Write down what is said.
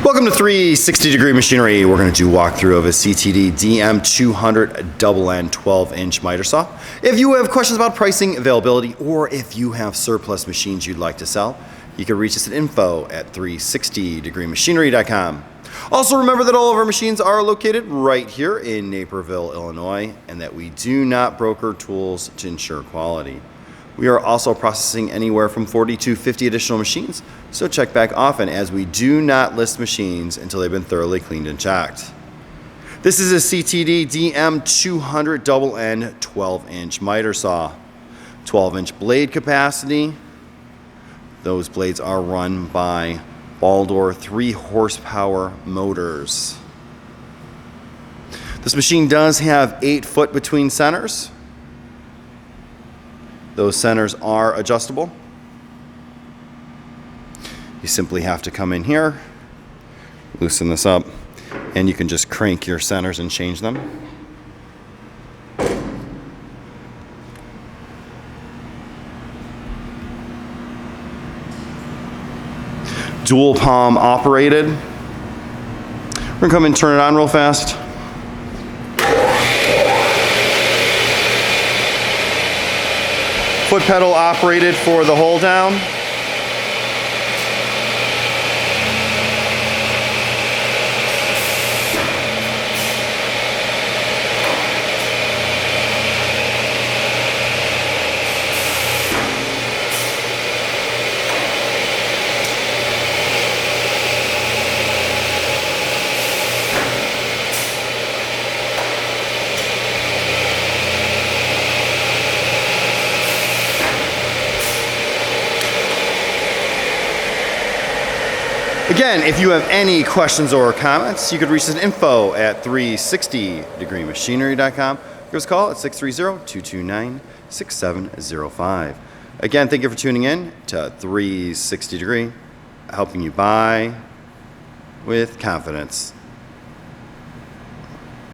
Welcome to 360 Degree Machinery. We're going to do a walkthrough of a Ctd Dm200 double-end 12-inch miter saw. If you have questions about pricing, availability, or if you have surplus machines you'd like to sell, you can reach us at info@360degreemachinery.com. Also remember that all of our machines are located right here in Naperville, Illinois, and that we do not broker tools to ensure quality. We are also processing anywhere from 40 to 50 additional machines, so check back often as we do not list machines until they've been thoroughly cleaned and checked. This is a Ctd Dm200 double-end 12-inch miter saw. 12-inch blade capacity. Those blades are run by Baldor 3-horsepower motors. This machine does have 8 foot between centers. Those centers are adjustable. You simply have to come in here, loosen this up, and you can just crank your centers and change them. Dual palm operated. We're gonna come and turn it on real fast. Foot pedal operated for the hold down. Again, if you have any questions or comments, you could reach us at info@360degreemachinery.com. Give us a call at 630-229-6705. Again, thank you for tuning in to 360 Degree, helping you buy with confidence.